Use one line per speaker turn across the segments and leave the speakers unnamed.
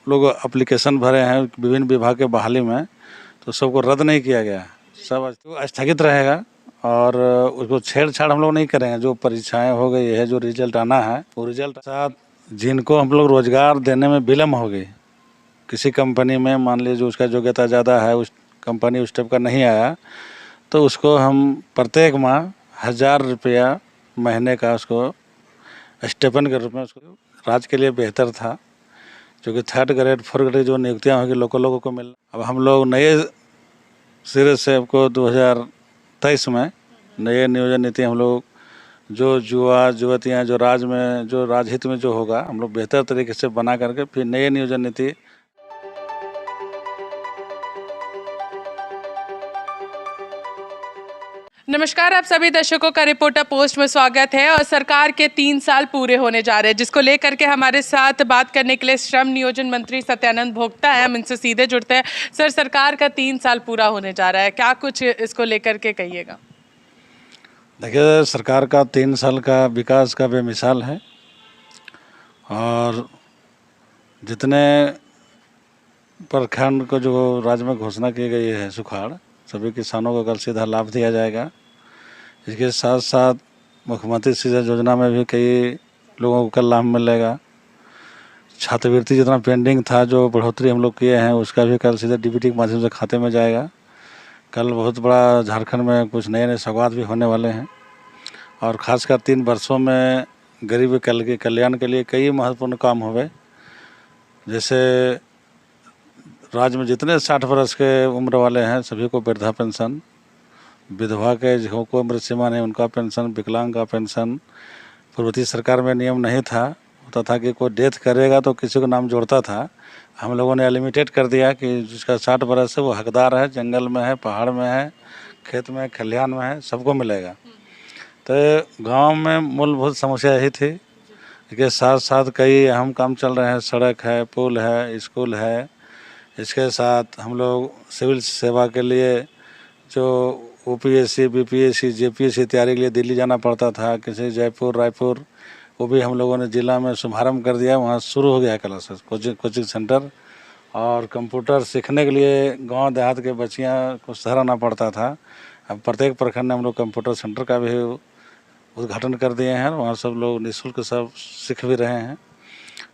लोग एप्लीकेशन भरे हैं विभिन्न विभाग के बहाली में, तो सबको रद्द नहीं किया गया, सब स्थगित रहेगा और उसको छेड़छाड़ हम लोग नहीं करेंगे। जो परीक्षाएं हो गई है, जो रिजल्ट आना है, वो रिजल्ट साथ जिनको हम लोग रोजगार देने में विलम्ब हो गई, किसी कंपनी में मान लीजिए जो उसका योग्यता ज़्यादा है, उस कंपनी उस टाइप का नहीं आया, तो उसको हम प्रत्येक माह 1000 रुपया महीने का उसको स्टेपन के रूप में उसको राज्य के लिए बेहतर था, क्योंकि 3rd ग्रेड 4th ग्रेड जो नियुक्तियाँ होंगी लोगों को मिल। अब हम लोग नए सिरे से आपको 2023 में नए नियोजन नीति हम लोग जो युवा युवतियाँ जो राज्य में जो राजहित में जो होगा हम लोग बेहतर तरीके से बना करके फिर नए नियोजन नीति।
नमस्कार, आप सभी दर्शकों का रिपोर्टर पोस्ट में स्वागत है। और सरकार के 3 साल पूरे होने जा रहे हैं, जिसको लेकर के हमारे साथ बात करने के लिए श्रम नियोजन मंत्री सत्यानंद भोक्ता है। हम इनसे सीधे जुड़ते हैं। सर, सरकार का 3 साल पूरा होने जा रहा है, क्या कुछ इसको लेकर के कहिएगा?
देखिए, सरकार का 3 साल का विकास का बेमिसाल है और जितने प्रखंड को जो राज्य में घोषणा की गई है सुखाड़, सभी किसानों को कल सीधा लाभ दिया जाएगा। इसके साथ साथ मुख्यमंत्री सिंचाई योजना में भी कई लोगों को कल लाभ मिलेगा। छात्रवृत्ति जितना पेंडिंग था, जो बढ़ोतरी हम लोग किए हैं, उसका भी कल सीधे डीबीटी के माध्यम से खाते में जाएगा। कल बहुत बड़ा झारखंड में कुछ नए नए सौगात भी होने वाले हैं और ख़ासकर 3 वर्षों में गरीब के कल्याण के लिए कई महत्वपूर्ण काम हुए। जैसे राज्य में जितने 60 वर्ष के उम्र वाले हैं सभी को वृद्धा पेंशन, विधवा के जिनको उम्र सीमा नहीं उनका पेंशन, विकलांग का पेंशन। पूर्ववर्ती सरकार में नियम नहीं था, होता था कि कोई डेथ करेगा तो किसी को नाम जोड़ता था। हम लोगों ने लिमिटेड कर दिया कि जिसका 60 वर्ष है वो हकदार है, जंगल में है, पहाड़ में है, खेत में, खलिहान में है, सबको मिलेगा। तो गांव में मूलभूत समस्या यही थी। इसके साथ साथ कई अहम काम चल रहे हैं, सड़क है, पुल है, स्कूल है। इसके साथ हम लोग सिविल सेवा के लिए जो यूपीएससी, बीपीएससी, जेपीएससी तैयारी के लिए दिल्ली जाना पड़ता था, किसी जयपुर, रायपुर, वो भी हम लोगों ने जिला में शुभारंभ कर दिया। वहाँ शुरू हो गया क्लासेस, कोचिंग सेंटर। और कंप्यूटर सीखने के लिए गांव देहात के बच्चियाँ को शहर आना पड़ता था। अब प्रत्येक प्रखंड में हम लोग कंप्यूटर सेंटर का भी उद्घाटन कर दिए हैं, वहाँ सब लोग निःशुल्क सब सीख भी रहे हैं।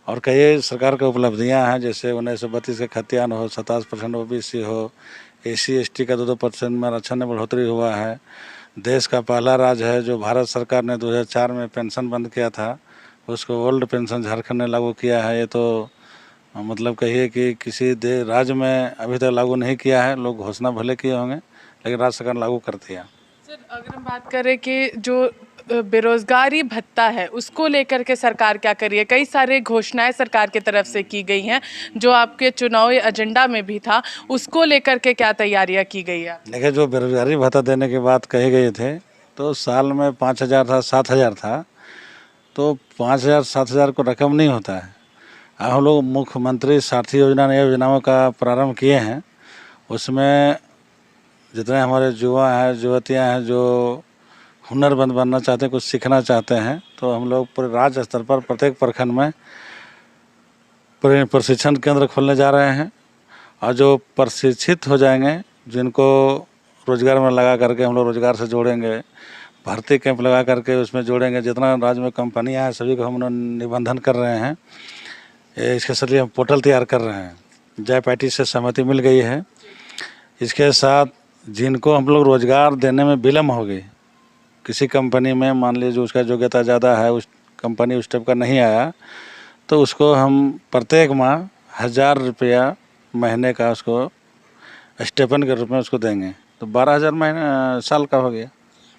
और कई सरकार की उपलब्धियां हैं, जैसे 1932 का खतियान हो, 27% ओबीसी हो, एससी एसटी का 2% में आरक्षण में बढ़ोतरी हुआ है। देश का पहला राज्य है जो भारत सरकार ने 2004 में पेंशन बंद किया था, उसको ओल्ड पेंशन झारखंड ने लागू किया है। ये तो मतलब कहिए कि किसी राज्य में अभी तक लागू नहीं किया है। लोग घोषणा भले किए होंगे लेकिन राज्य सरकार लागू कर दिया।
सर, अगर हम बात करें कि जो बेरोजगारी भत्ता है उसको लेकर के सरकार क्या कर रही है? कई सारे घोषणाएं सरकार की तरफ से की गई हैं, जो आपके चुनावी एजेंडा में भी था, उसको लेकर के क्या तैयारियां की गई है?
देखिए, जो बेरोजगारी भत्ता देने की बात कही गई थे, तो साल में 5000 था, 7000 था, तो 5000 7000 को रकम नहीं होता है। हम लोग मुख्यमंत्री साथी योजना नई योजनाओं का प्रारंभ किए हैं। उसमें जितने हमारे युवा हैं, युवतियाँ हैं जो हुनरमंद बनना चाहते हैं, कुछ सीखना चाहते हैं, तो हम लोग पूरे राज्य स्तर पर प्रत्येक प्रखंड में प्रशिक्षण केंद्र खोलने जा रहे हैं। और जो प्रशिक्षित हो जाएंगे, जिनको रोजगार में लगा करके हम लोग रोजगार से जोड़ेंगे, भर्ती कैंप लगा करके उसमें जोड़ेंगे। जितना राज्य में कंपनियां हैं सभी को हम लोग निबंधन कर रहे हैं। इसके लिए हम पोर्टल तैयार कर रहे हैं। JPAT से सहमति मिल गई है। इसके साथ जिनको हम लोग रोजगार देने में विलम्ब हो गई, किसी कंपनी में मान लीजिए जो उसका योग्यता ज़्यादा है, उस कंपनी उस टाइप का नहीं आया, तो उसको हम प्रत्येक माह 1000 रुपया महीने का उसको स्टेपन के रूप में उसको देंगे, तो 12,000 महीने साल का हो गया।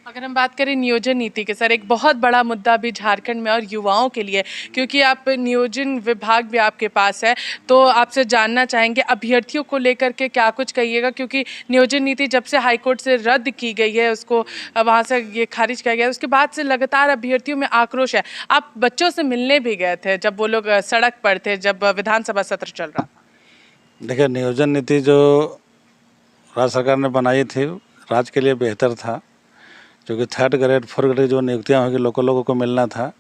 अगर हम बात करें नियोजन नीति के, सर, एक बहुत बड़ा मुद्दा भी झारखंड में और युवाओं के लिए, क्योंकि आप नियोजन विभाग भी आपके पास है, तो आपसे जानना चाहेंगे अभ्यर्थियों को लेकर के क्या कुछ कहिएगा, क्योंकि नियोजन नीति जब से हाईकोर्ट से रद्द की गई है, उसको वहाँ से ये खारिज किया गया, उसके बाद से लगातार अभ्यर्थियों में आक्रोश है। आप बच्चों से मिलने भी गए थे जब वो लोग सड़क पर थे, जब विधानसभा सत्र चल रहा था।
देखिए, नियोजन नीति जो राज्य सरकार ने बनाई थी राज्य के लिए बेहतर था, क्योंकि 3rd ग्रेड 4th ग्रेड जो नियुक्तियाँ होंगी लोगों को मिलना था।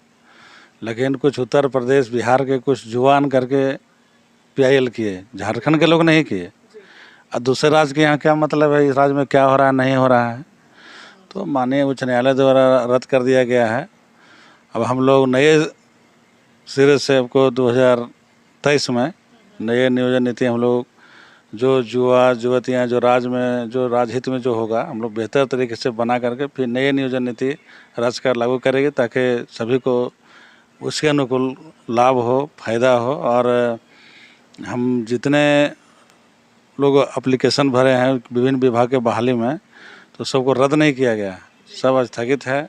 लेकिन कुछ उत्तर प्रदेश, बिहार के कुछ जुआन करके PIL किए, झारखंड के लोग नहीं किए। और दूसरे राज्य के यहाँ क्या मतलब है, इस राज्य में क्या हो रहा है नहीं हो रहा है, तो माननीय उच्च न्यायालय द्वारा रद्द कर दिया गया है। अब हम लोग नए सिरे से आपको 2023 में नए नियोजन नीति हम लोग जो युवा युवतियाँ जो राज्य में जो राजहित में जो होगा हम लोग बेहतर तरीके से बना करके फिर नए नियोजन नीति राज्य कर लागू करेंगे, ताकि सभी को उसके अनुकूल लाभ हो, फायदा हो। और हम जितने लोग एप्लीकेशन भरे हैं विभिन्न विभाग के बहाली में, तो सबको रद्द नहीं किया गया, सब स्थगित है।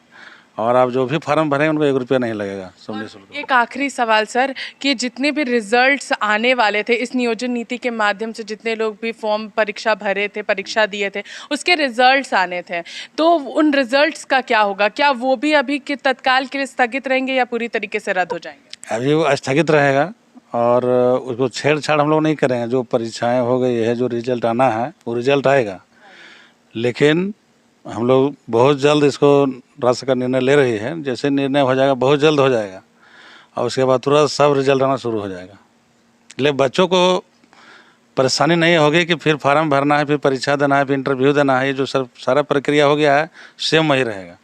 और आप जो भी फार्म भरेंगे उनको 1 रुपया नहीं लगेगा समझे शुल्क।
एक आखिरी सवाल सर, कि जितने भी रिजल्ट्स आने वाले थे इस नियोजन नीति के माध्यम से, जितने लोग भी फॉर्म परीक्षा भरे थे, परीक्षा दिए थे, उसके रिजल्ट्स आने थे, तो उन रिजल्ट्स का क्या होगा? क्या वो भी अभी के तत्काल के लिए स्थगित रहेंगे या पूरी तरीके से रद्द हो जाएंगे?
अभी वो स्थगित रहेगा और उसको छेड़छाड़ हम लोग नहीं करेंगे। जो परीक्षाएं हो गई है, जो रिजल्ट आना है वो रिजल्ट आएगा, लेकिन हम लोग बहुत जल्द इसको राज्य का निर्णय ले रही है। जैसे निर्णय हो जाएगा बहुत जल्द हो जाएगा और उसके बाद तुरंत सब रिजल्ट आना शुरू हो जाएगा। इसलिए बच्चों को परेशानी नहीं होगी कि फिर फार्म भरना है, फिर परीक्षा देना है, फिर इंटरव्यू देना है। ये जो सारा प्रक्रिया हो गया है सेम वही रहेगा।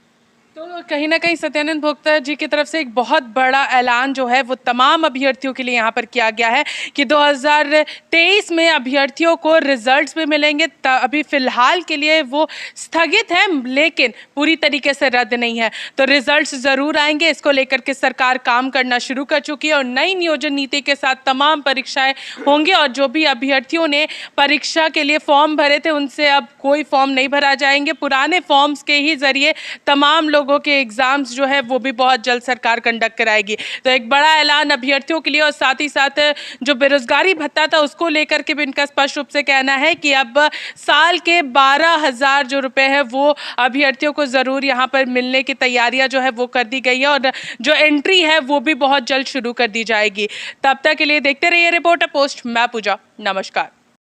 तो कहीं ना कहीं सत्यानंद भोक्ता जी की तरफ से एक बहुत बड़ा ऐलान जो है वो तमाम अभ्यर्थियों के लिए यहाँ पर किया गया है कि 2023 में अभ्यर्थियों को रिजल्ट्स भी मिलेंगे। अभी फिलहाल के लिए वो स्थगित है, लेकिन पूरी तरीके से रद्द नहीं है। तो रिजल्ट्स ज़रूर आएंगे, इसको लेकर के सरकार काम करना शुरू कर चुकी है और नई नियोजन नीति के साथ तमाम परीक्षाएं होंगी। और जो भी अभ्यर्थियों ने परीक्षा के लिए फॉर्म भरे थे उनसे अब कोई फॉर्म नहीं भरा जाएंगे, पुराने फॉर्म्स के ही जरिए तमाम लोगों के एग्जाम्स जो है वो भी बहुत जल्द सरकार कंडक्ट कराएगी। तो एक बड़ा ऐलान अभ्यर्थियों के लिए, और साथ ही साथ जो बेरोजगारी भत्ता था उसको लेकर के भी इनका स्पष्ट रूप से कहना है कि अब साल के 12,000 जो रुपए है वो अभ्यर्थियों को जरूर यहाँ पर मिलने की तैयारियां जो है वो कर दी गई है और जो एंट्री है वो भी बहुत जल्द शुरू कर दी जाएगी। तब तक के लिए देखते रहिए रिपोर्टर पोस्ट। मैं पूजा, नमस्कार।